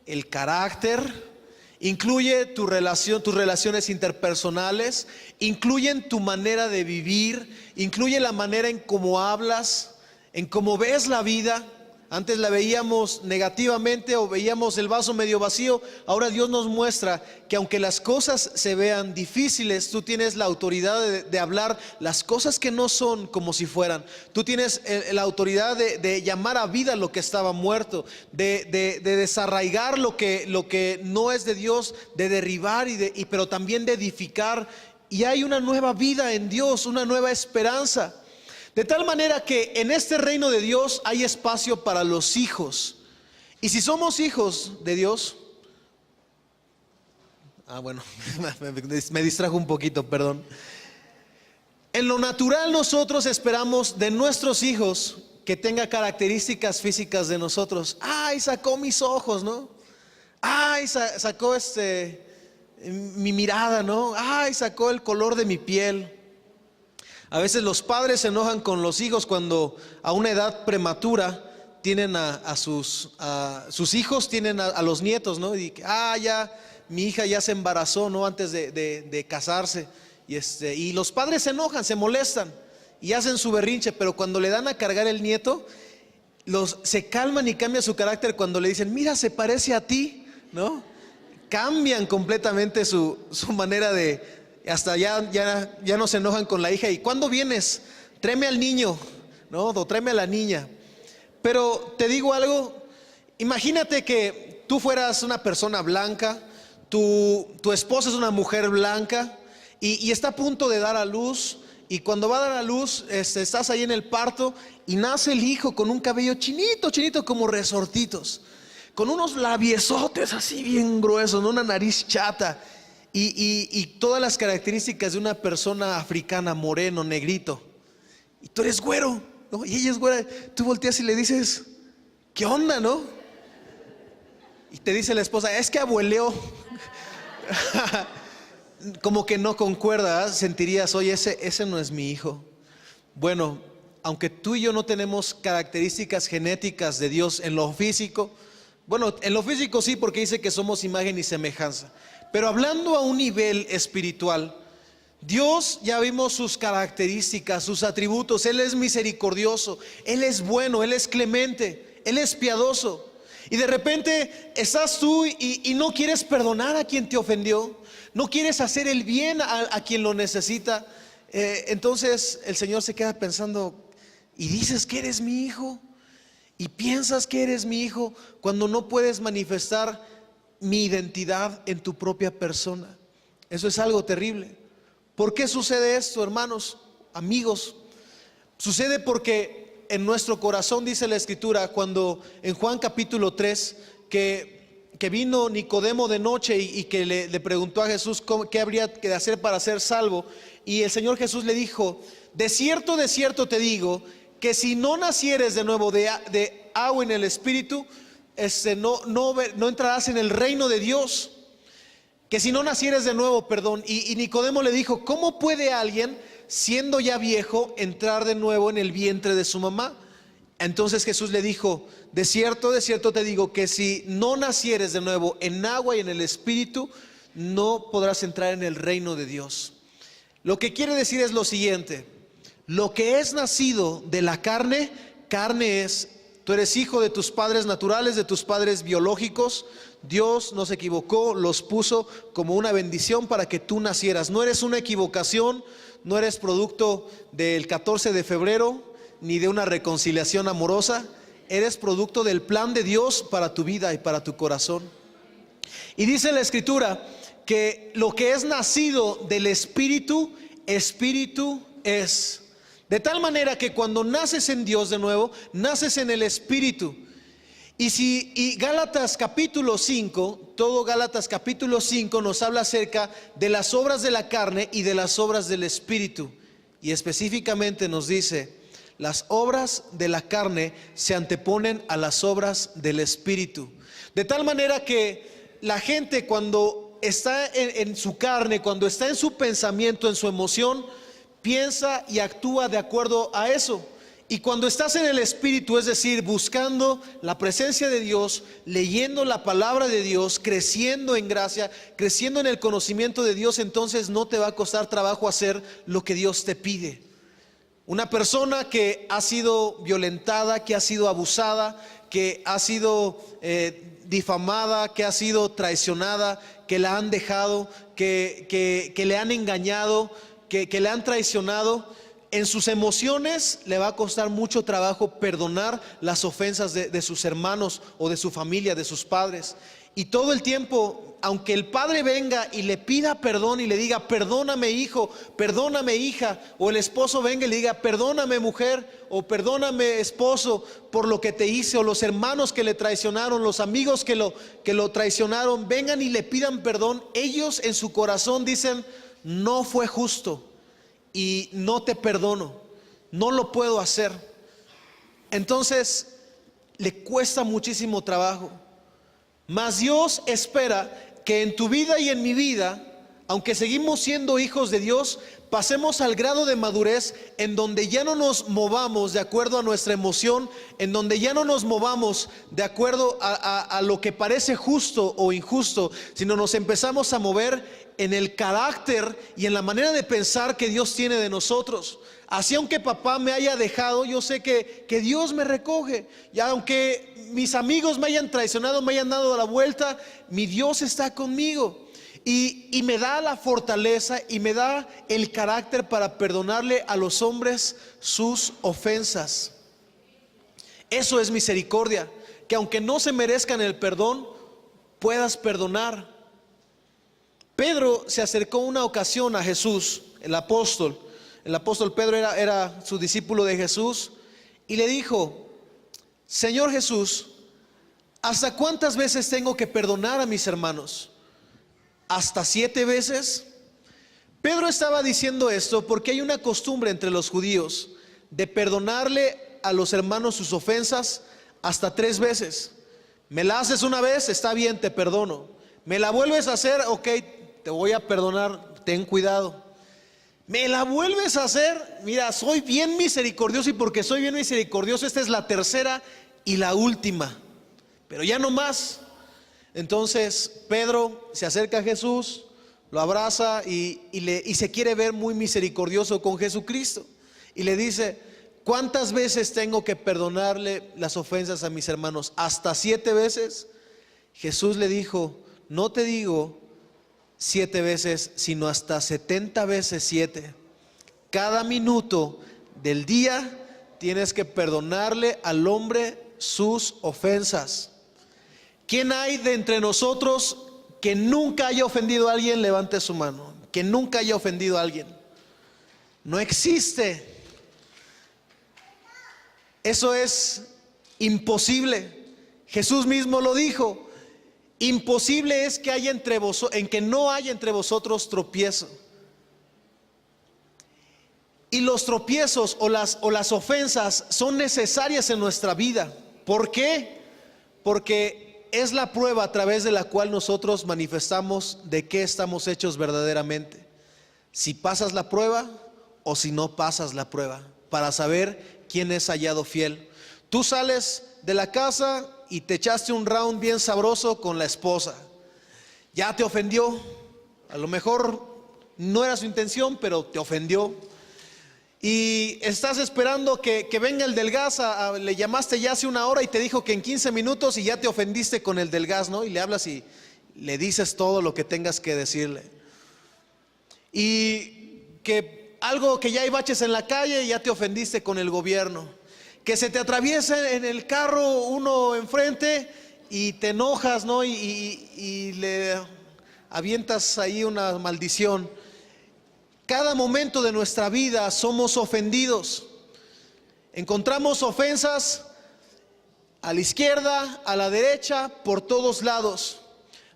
el carácter, incluye tus relaciones interpersonales, incluyen tu manera de vivir, incluye la manera en cómo hablas, en cómo ves la vida. Antes la veíamos negativamente o veíamos el vaso medio vacío. Ahora Dios nos muestra que aunque las cosas se vean difíciles, tú tienes la autoridad de hablar las cosas que no son como si fueran. Tú tienes la autoridad de llamar a vida lo que estaba muerto, de desarraigar lo que no es de Dios, de derribar pero también de edificar. Y hay una nueva vida en Dios, una nueva esperanza. De tal manera que en este reino de Dios hay espacio para los hijos. Y si somos hijos de Dios, bueno, me distrajo un poquito, perdón. En lo natural nosotros esperamos de nuestros hijos que tenga características físicas de nosotros. Ay, sacó mis ojos, ¿no? Ay, sacó mi mirada, ¿no? Ay, sacó el color de mi piel. A veces los padres se enojan con los hijos cuando a una edad prematura tienen a sus hijos, tienen a los nietos, ¿no? Y ya mi hija ya se embarazó, ¿no? Antes de casarse. Y los padres se enojan, se molestan y hacen su berrinche, pero cuando le dan a cargar el nieto, se calman y cambian su carácter cuando le dicen, mira, se parece a ti, ¿no? Cambian completamente su manera hasta ya no se enojan con la hija. ¿Y cuándo vienes? Tráeme al niño, ¿no? O tráeme a la niña. Pero te digo algo, imagínate que tú fueras una persona blanca, tu esposa es una mujer blanca y está a punto de dar a luz. Y cuando va a dar a luz, estás ahí en el parto y nace el hijo con un cabello chinito como resortitos, con unos labiosotes así bien gruesos, ¿no? Una nariz chata. Y todas las características de una persona africana, moreno, negrito. Y tú eres güero, ¿no? Y ella es güera. Tú volteas y le dices, ¿qué onda, no? Y te dice la esposa, es que abueleó. Como que no concuerda, ¿eh? Sentirías, oye, ese no es mi hijo. Bueno, aunque tú y yo no tenemos características genéticas de Dios en lo físico, bueno, en lo físico sí, porque dice que somos imagen y semejanza. Pero hablando a un nivel espiritual, Dios ya vimos sus características, sus atributos. Él es misericordioso, Él es bueno, Él es clemente, Él es piadoso. Y de repente estás tú y no quieres perdonar a quien te ofendió, no quieres hacer el bien a quien lo necesita. Entonces el Señor se queda pensando, y dices que eres mi hijo, y piensas que eres mi hijo, cuando no puedes manifestar mi identidad en tu propia persona. Eso es algo terrible. ¿Por qué sucede esto, hermanos, amigos? Sucede porque en nuestro corazón, dice la Escritura, cuando en Juan capítulo 3, que vino Nicodemo de noche y que le preguntó a Jesús qué habría que hacer para ser salvo, y el Señor Jesús le dijo, de cierto te digo, que si no nacieres de nuevo de agua en el Espíritu, no entrarás en el reino de Dios. Que si no nacieres de nuevo, perdón. Y Nicodemo le dijo, ¿cómo puede alguien, siendo ya viejo, entrar de nuevo en el vientre de su mamá? Entonces Jesús le dijo, de cierto te digo, que si no nacieres de nuevo en agua y en el Espíritu, no podrás entrar en el reino de Dios. Lo que quiere decir es lo siguiente: lo que es nacido de la carne, carne es. Tú eres hijo de tus padres naturales, de tus padres biológicos. Dios no se equivocó, los puso como una bendición para que tú nacieras. No eres una equivocación, no eres producto del 14 de febrero, ni de una reconciliación amorosa. Eres producto del plan de Dios para tu vida y para tu corazón. Y dice la Escritura que lo que es nacido del Espíritu, Espíritu es. De tal manera que cuando naces en Dios de nuevo, naces en el Espíritu. Y Gálatas capítulo 5, todo Gálatas capítulo 5 nos habla acerca de las obras de la carne y de las obras del Espíritu. Y específicamente nos dice, las obras de la carne se anteponen a las obras del Espíritu. De tal manera que la gente, cuando está en su carne, cuando está en su pensamiento, en su emoción, piensa y actúa de acuerdo a eso. Y cuando estás en el Espíritu, es decir, buscando la presencia de Dios, leyendo la palabra de Dios, creciendo en gracia, creciendo en el conocimiento de Dios, entonces no te va a costar trabajo hacer lo que Dios te pide. Una persona que ha sido violentada, que ha sido abusada, que ha sido difamada, que ha sido traicionada, que la han dejado, que le han engañado, que le han traicionado. En sus emociones le va a costar mucho trabajo perdonar las ofensas de sus hermanos o de su familia, de sus padres. Y todo el tiempo, aunque el padre venga y le pida perdón y le diga, perdóname hijo, perdóname hija, o el esposo venga y le diga, perdóname mujer, o perdóname esposo por lo que te hice, o los hermanos que le traicionaron, los amigos que lo traicionaron, vengan y le pidan perdón, ellos en su corazón dicen, no fue justo y no te perdono, no lo puedo hacer. Entonces le cuesta muchísimo trabajo. Mas Dios espera que en tu vida y en mi vida, aunque seguimos siendo hijos de Dios, pasemos al grado de madurez en donde ya no nos movamos de acuerdo a nuestra emoción, en donde ya no nos movamos de acuerdo a lo que parece justo o injusto, sino nos empezamos a mover en el carácter y en la manera de pensar que Dios tiene de nosotros. Así aunque papá me haya dejado, yo sé que Dios me recoge. Y aunque mis amigos me hayan traicionado, me hayan dado la vuelta, mi Dios está conmigo. Y me da la fortaleza y me da el carácter para perdonarle a los hombres sus ofensas. Eso es misericordia, que aunque no se merezcan el perdón, puedas perdonar. Pedro se acercó una ocasión a Jesús, el apóstol Pedro era su discípulo de Jesús, y le dijo, Señor Jesús, ¿hasta cuántas veces tengo que perdonar a mis hermanos? ¿Hasta 7 veces? Pedro estaba diciendo esto porque hay una costumbre entre los judíos de perdonarle a los hermanos sus ofensas hasta 3 veces. Me la haces una vez, está bien, te perdono. Me la vuelves a hacer, ok, te voy a perdonar, ten cuidado. Me la vuelves a hacer, mira, soy bien misericordioso, y porque soy bien misericordioso, esta es la tercera y la última, pero ya no más. Entonces Pedro se acerca a Jesús, lo abraza y se quiere ver muy misericordioso con Jesucristo, y le dice, ¿cuántas veces tengo que perdonarle las ofensas a mis hermanos? ¿Hasta 7 veces? Jesús le dijo, no te digo 7 veces, sino hasta 70 veces 7. Cada minuto del día tienes que perdonarle al hombre sus ofensas. ¿Quién hay de entre nosotros que nunca haya ofendido a alguien? Levante su mano. Que nunca haya ofendido a alguien. No existe. Eso es imposible. Jesús mismo lo dijo. Imposible es que haya en que no haya entre vosotros tropiezo. Y los tropiezos o las ofensas son necesarias en nuestra vida. ¿Por qué? Porque es la prueba a través de la cual nosotros manifestamos de qué estamos hechos verdaderamente. Si pasas la prueba o si no pasas la prueba, para saber quién es hallado fiel. Tú sales de la casa y te echaste un round bien sabroso con la esposa. Ya te ofendió. A lo mejor no era su intención, pero te ofendió. Y estás esperando que venga el del gas. Le llamaste ya hace 1 hora y te dijo que en 15 minutos, y ya te ofendiste con el del gas, ¿no? Y le hablas y le dices todo lo que tengas que decirle. Y que algo, que ya hay baches en la calle y ya te ofendiste con el gobierno. Que se te atraviese en el carro uno enfrente y te enojas, ¿no? Y le avientas ahí una maldición. Cada momento de nuestra vida somos ofendidos. Encontramos ofensas a la izquierda, a la derecha, por todos lados.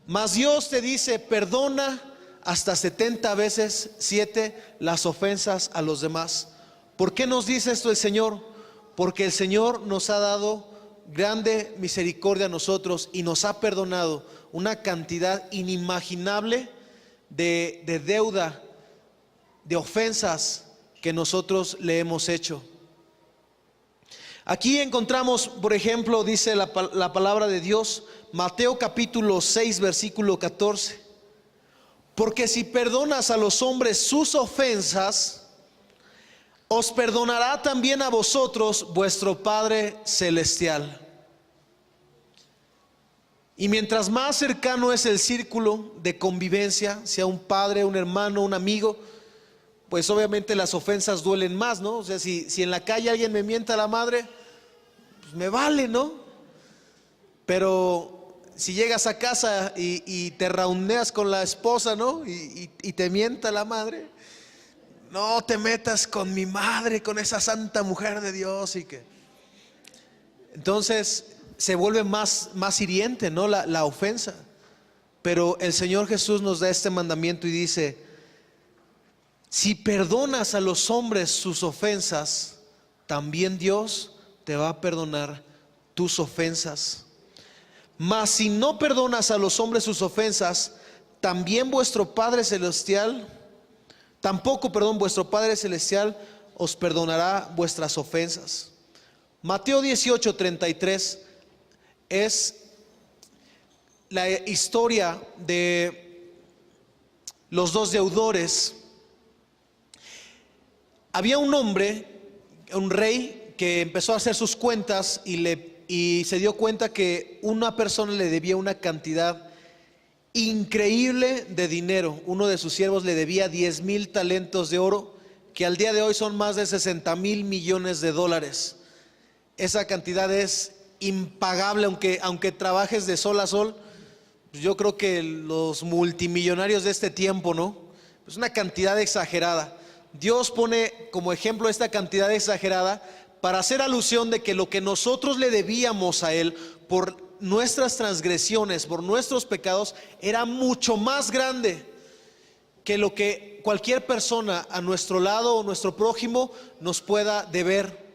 Mas Dios te dice, perdona hasta 70 veces 7 las ofensas a los demás. ¿Por qué nos dice esto el Señor? Porque el Señor nos ha dado grande misericordia a nosotros y nos ha perdonado una cantidad inimaginable de deuda, de ofensas que nosotros le hemos hecho. Aquí encontramos, por ejemplo, dice la palabra de Dios, Mateo capítulo 6, versículo 14. Porque si perdonas a los hombres sus ofensas, os perdonará también a vosotros vuestro Padre Celestial. Y mientras más cercano es el círculo de convivencia, sea un padre, un hermano, un amigo, pues obviamente las ofensas duelen más, ¿no? O sea, si en la calle alguien me mienta a la madre, pues me vale, ¿no? Pero si llegas a casa y te raundeas con la esposa, ¿no? Y te mienta la madre, no te metas con mi madre, con esa santa mujer de Dios. Entonces se vuelve más hiriente, ¿no? La ofensa. Pero el Señor Jesús nos da este mandamiento y dice: si perdonas a los hombres sus ofensas, también Dios te va a perdonar tus ofensas. Mas si no perdonas a los hombres sus ofensas, también vuestro Padre Celestial, vuestro Padre Celestial os perdonará vuestras ofensas. Mateo 18:33 es la historia de los dos deudores. Había un hombre, un rey, que empezó a hacer sus cuentas y se dio cuenta que una persona le debía una cantidad increíble de dinero. Uno de sus siervos le debía 10,000 talentos de oro, que al día de hoy son más de 60,000 millones de dólares. Esa cantidad es impagable, aunque trabajes de sol a sol. Yo creo que los multimillonarios de este tiempo, ¿no? Es una cantidad exagerada. Dios pone como ejemplo esta cantidad exagerada para hacer alusión de que lo que nosotros le debíamos a Él por nuestras transgresiones, por nuestros pecados, era mucho más grande que lo que cualquier persona a nuestro lado o nuestro prójimo nos pueda deber.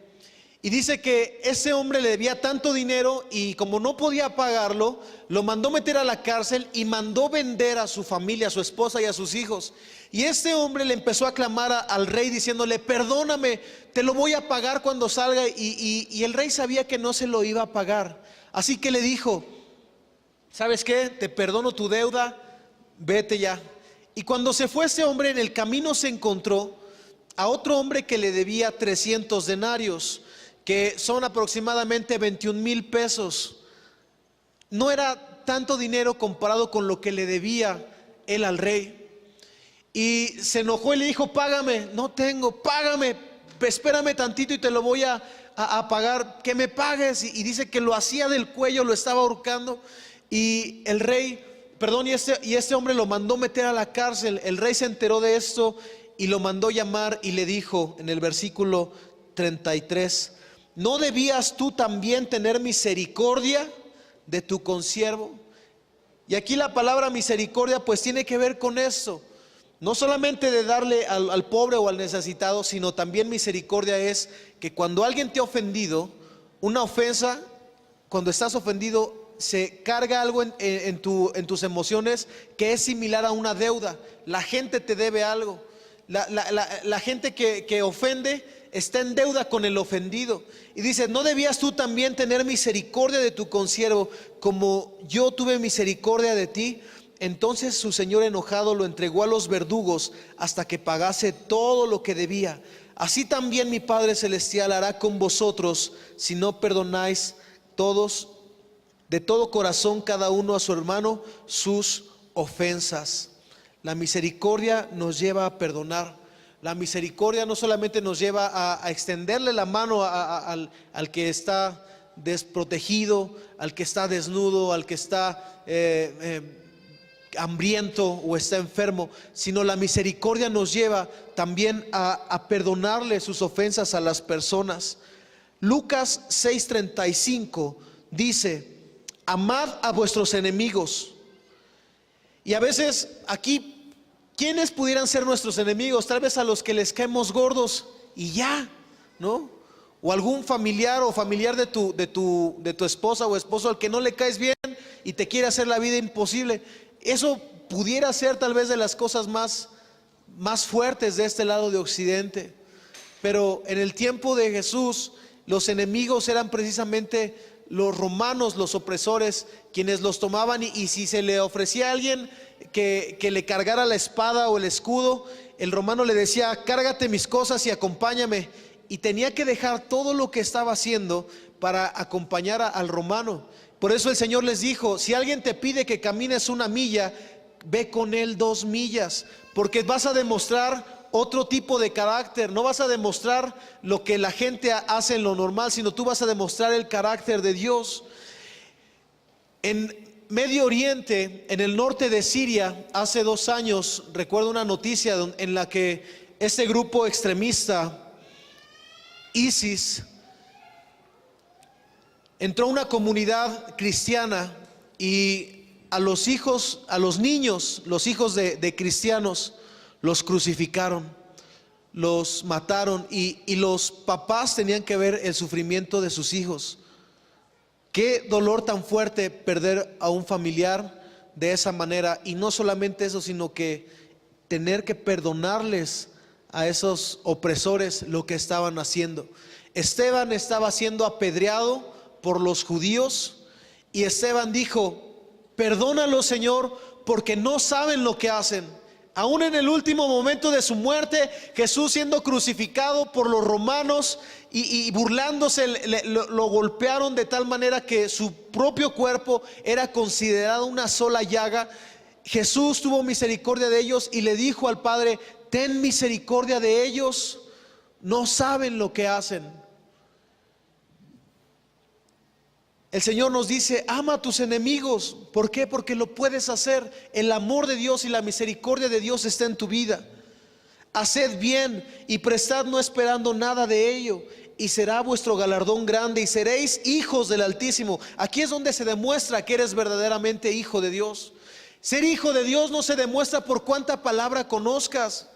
Y dice que ese hombre le debía tanto dinero y como no podía pagarlo, lo mandó meter a la cárcel y mandó vender a su familia, a su esposa y a sus hijos. Y este hombre le empezó a clamar al rey diciéndole: perdóname, te lo voy a pagar cuando salga. Y el rey sabía que no se lo iba a pagar. Así que le dijo: ¿sabes qué? Te perdono tu deuda, vete ya. Y cuando se fue ese hombre, en el camino se encontró a otro hombre que le debía 300 denarios, que son aproximadamente 21,000 pesos. No era tanto dinero comparado con lo que le debía él al rey. Y se enojó y le dijo: págame. No tengo, págame, espérame tantito y te lo voy a pagar, que me pagues. Y dice que lo hacía del cuello, lo estaba ahorcando. Y el rey, y este hombre lo mandó meter a la cárcel. El rey se enteró de esto y lo mandó llamar y le dijo en el versículo 33: ¿no debías tú también tener misericordia de tu consiervo? Y aquí la palabra misericordia pues tiene que ver con eso. No solamente de darle al pobre o al necesitado, sino también misericordia es que cuando alguien te ha ofendido, una ofensa, cuando estás ofendido, se carga algo en tus emociones que es similar a una deuda. La gente te debe algo. La gente que ofende está en deuda con el ofendido. Y dice: ¿no debías tú también tener misericordia de tu consiervo, como yo tuve misericordia de ti? Entonces su señor enojado lo entregó a los verdugos hasta que pagase todo lo que debía. Así también mi Padre Celestial hará con vosotros si no perdonáis todos de todo corazón cada uno a su hermano sus ofensas. La misericordia nos lleva a perdonar. La misericordia no solamente nos lleva a extenderle la mano al que está desprotegido, al que está desnudo, al que está hambriento o está enfermo, sino la misericordia nos lleva también a perdonarle sus ofensas a las personas. Lucas 6:35 dice: amad a vuestros enemigos. Y a veces aquí, ¿quiénes pudieran ser nuestros enemigos? Tal vez a los que les caemos gordos y ya, ¿no? O algún familiar o familiar de tu esposa o esposo al que no le caes bien y te quiere hacer la vida imposible. Eso pudiera ser tal vez de las cosas más fuertes de este lado de Occidente. Pero en el tiempo de Jesús, los enemigos eran precisamente los romanos, los opresores, quienes los tomaban y si se le ofrecía a alguien que le cargara la espada o el escudo, el romano le decía: cárgate mis cosas y acompáñame. Y tenía que dejar todo lo que estaba haciendo para acompañar al romano. Por eso el Señor les dijo: si alguien te pide que camines 1 milla, ve con él 2 millas, porque vas a demostrar otro tipo de carácter. No vas a demostrar lo que la gente hace en lo normal, sino tú vas a demostrar el carácter de Dios. En Medio Oriente, en el norte de Siria, hace 2 años, recuerdo una noticia en la que este grupo extremista, ISIS, entró a una comunidad cristiana y a los niños, los hijos de cristianos, los crucificaron, los mataron y los papás tenían que ver el sufrimiento de sus hijos. Qué dolor tan fuerte perder a un familiar de esa manera. Y no solamente eso, sino que tener que perdonarles a esos opresores lo que estaban haciendo. Esteban estaba siendo apedreado por los judíos y Esteban dijo: perdónalos, Señor, porque no saben lo que hacen. Aún en el último momento de su muerte, Jesús siendo crucificado por los romanos y burlándose, lo golpearon de tal manera que su propio cuerpo era considerado una sola llaga. Jesús tuvo misericordia de ellos y le dijo al Padre: ten misericordia de ellos, no saben lo que hacen. El Señor nos dice: ama a tus enemigos. ¿Por qué? Porque lo puedes hacer. El amor de Dios y la misericordia de Dios está en tu vida. Haced bien y prestad no esperando nada de ello, y será vuestro galardón grande, y seréis hijos del Altísimo. Aquí es donde se demuestra que eres verdaderamente hijo de Dios. Ser hijo de Dios no se demuestra por cuánta palabra conozcas.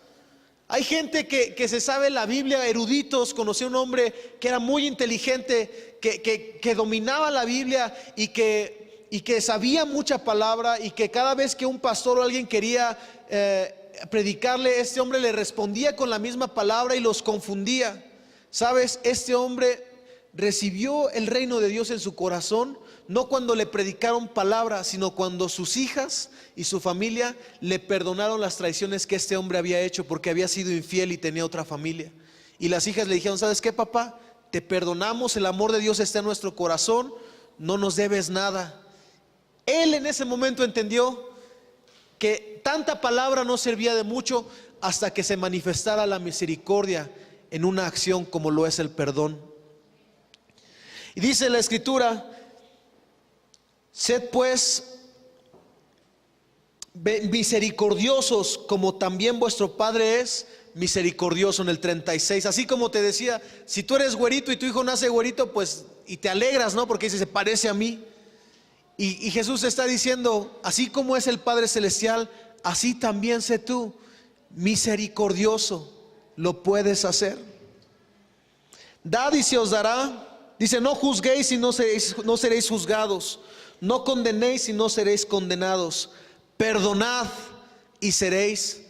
Hay gente que se sabe la Biblia, eruditos. Conocí a un hombre que era muy inteligente, que dominaba la Biblia y que sabía mucha palabra, y que cada vez que un pastor o alguien quería predicarle, este hombre le respondía con la misma palabra y los confundía. ¿Sabes? Este hombre recibió el reino de Dios en su corazón, no cuando le predicaron palabra, sino cuando sus hijas y su familia le perdonaron las traiciones que este hombre había hecho, porque había sido infiel y tenía otra familia. Y las hijas le dijeron: ¿sabes qué, papá? Te perdonamos, el amor de Dios está en nuestro corazón, no nos debes nada. Él en ese momento entendió que tanta palabra no servía de mucho hasta que se manifestara la misericordia en una acción como lo es el perdón. Y dice la Escritura: sed pues misericordiosos como también vuestro Padre es misericordioso. En el 36, así como te decía, si tú eres güerito y tu hijo nace güerito, pues, y te alegras, ¿no? Porque dice: se parece a mí. Y Jesús está diciendo: así como es el Padre Celestial, así también sé tú misericordioso. Lo puedes hacer. Dad y se os dará. Dice: no juzguéis y no seréis juzgados. No condenéis y no seréis condenados. Perdonad y seréis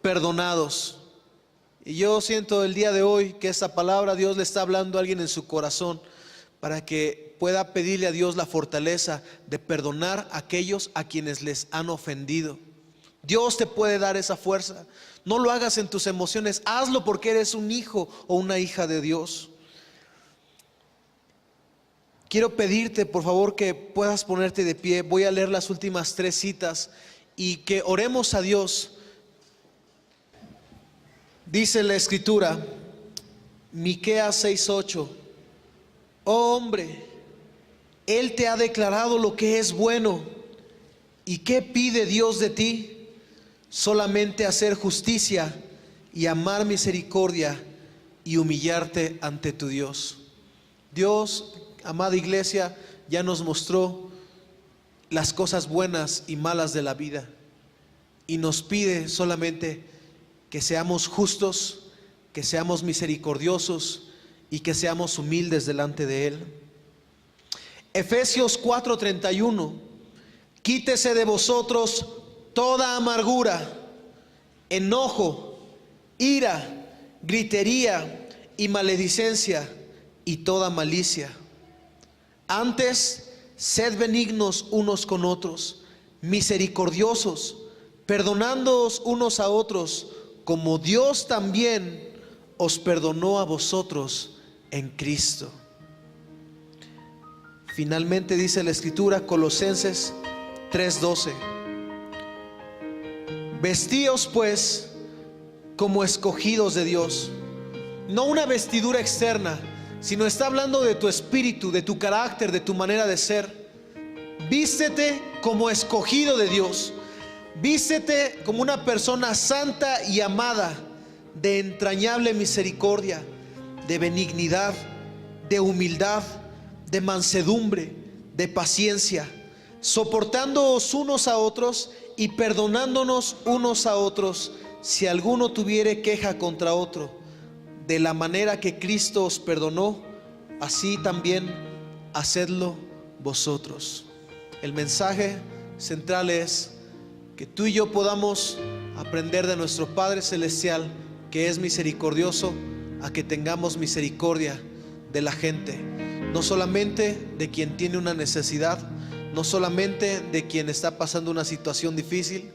perdonados. Y yo siento el día de hoy que esta palabra Dios le está hablando a alguien en su corazón, para que pueda pedirle a Dios la fortaleza de perdonar a aquellos a quienes les han ofendido. Dios te puede dar esa fuerza. No lo hagas en tus emociones, hazlo porque eres un hijo o una hija de Dios. Quiero pedirte, por favor, que puedas ponerte de pie. Voy a leer las últimas 3 citas y que oremos a Dios. Dice la Escritura, Miqueas 6:8: oh hombre, Él te ha declarado lo que es bueno. ¿Y qué pide Dios de ti? Solamente hacer justicia y amar misericordia y humillarte ante tu Dios. Dios, amada iglesia, ya nos mostró las cosas buenas y malas de la vida, y nos pide solamente que seamos justos, que seamos misericordiosos y que seamos humildes delante de Él. Efesios 4:31: quítese de vosotros toda amargura, enojo, ira, gritería y maledicencia y toda malicia. Antes, sed benignos unos con otros, misericordiosos, perdonándoos unos a otros, como Dios también os perdonó a vosotros en Cristo. Finalmente dice la Escritura, Colosenses 3:12: vestíos pues como escogidos de Dios. No una vestidura externa, sino está hablando de tu espíritu, de tu carácter, de tu manera de ser. Vístete como escogido de Dios. Vístete como una persona santa y amada, de entrañable misericordia, de benignidad, de humildad, de mansedumbre, de paciencia, soportándoos unos a otros y perdonándonos unos a otros, si alguno tuviere queja contra otro. De la manera que Cristo os perdonó, así también hacedlo vosotros. El mensaje central es que tú y yo podamos aprender de nuestro Padre Celestial, que es misericordioso, a que tengamos misericordia de la gente, no solamente de quien tiene una necesidad, no solamente de quien está pasando una situación difícil.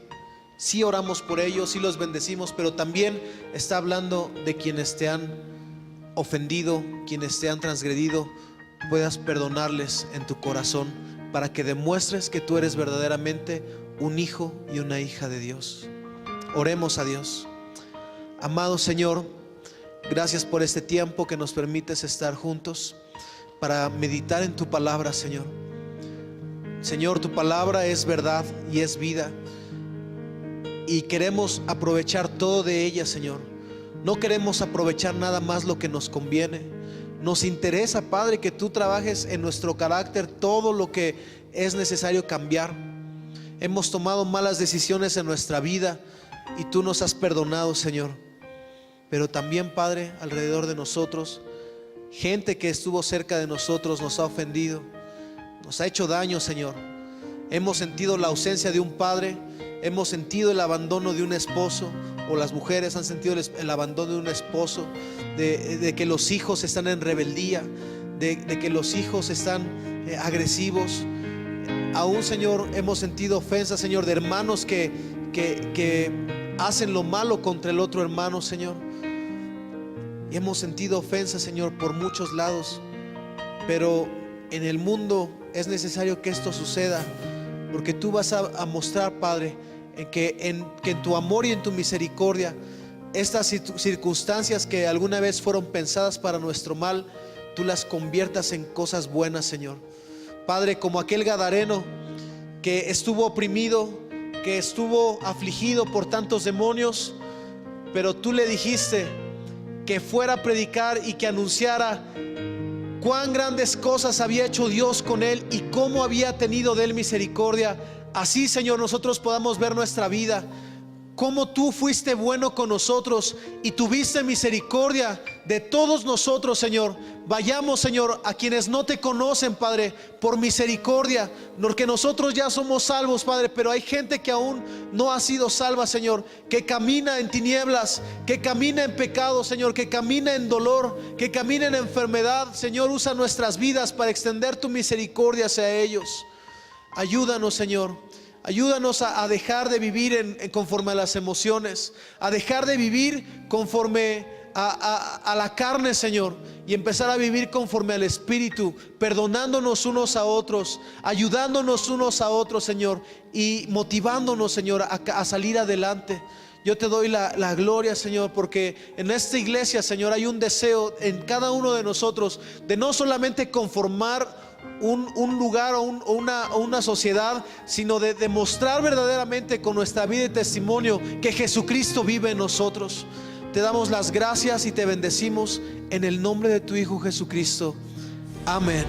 Sí oramos por ellos, sí los bendecimos, pero también está hablando de quienes te han ofendido, quienes te han transgredido. Puedas perdonarles en tu corazón, para que demuestres que tú eres verdaderamente un hijo y una hija de Dios. Oremos a Dios. Amado Señor, gracias por este tiempo que nos permites estar juntos para meditar en tu palabra, Señor. Señor, tu palabra es verdad y es vida, y queremos aprovechar todo de ella, Señor. No queremos aprovechar nada más lo que nos conviene. Nos interesa, Padre, que tú trabajes en nuestro carácter todo lo que es necesario cambiar. Hemos tomado malas decisiones en nuestra vida y tú nos has perdonado, Señor. Pero también, Padre, alrededor de nosotros, gente que estuvo cerca de nosotros nos ha ofendido, nos ha hecho daño, Señor. Hemos sentido la ausencia de un padre, hemos sentido el abandono de un esposo, o las mujeres han sentido el abandono de un esposo, de que los hijos están en rebeldía, de que los hijos están agresivos. Aún, Señor, hemos sentido ofensas, Señor, de hermanos que hacen lo malo contra el otro hermano, Señor. Y hemos sentido ofensas, Señor, por muchos lados. Pero en el mundo es necesario que esto suceda, porque tú vas a mostrar, Padre, que en tu amor y en tu misericordia, estas circunstancias que alguna vez fueron pensadas para nuestro mal, tú las conviertas en cosas buenas, Señor. Padre, como aquel gadareno que estuvo oprimido, que estuvo afligido por tantos demonios, pero tú le dijiste que fuera a predicar y que anunciara cuán grandes cosas había hecho Dios con él y cómo había tenido de él misericordia. Así, Señor, nosotros podamos ver nuestra vida, cómo tú fuiste bueno con nosotros y tuviste misericordia de todos nosotros, Señor. Vayamos, Señor, a quienes no te conocen, Padre, por misericordia, porque nosotros ya somos salvos, Padre, pero hay gente que aún no ha sido salva, Señor, que camina en tinieblas, que camina en pecado, Señor, que camina en dolor, que camina en enfermedad. Señor, usa nuestras vidas para extender tu misericordia hacia ellos. Ayúdanos, Señor. Ayúdanos a dejar de vivir conforme a las emociones, a dejar de vivir conforme a la carne, Señor, y empezar a vivir conforme al Espíritu, perdonándonos unos a otros, ayudándonos unos a otros, Señor, y motivándonos, Señor, a salir adelante. Yo te doy la gloria, Señor, porque en esta iglesia, Señor, hay un deseo en cada uno de nosotros de no solamente conformar un lugar o una sociedad, sino de demostrar verdaderamente con nuestra vida y testimonio que Jesucristo vive en nosotros. Te damos las gracias y te bendecimos en el nombre de tu Hijo Jesucristo. Amén.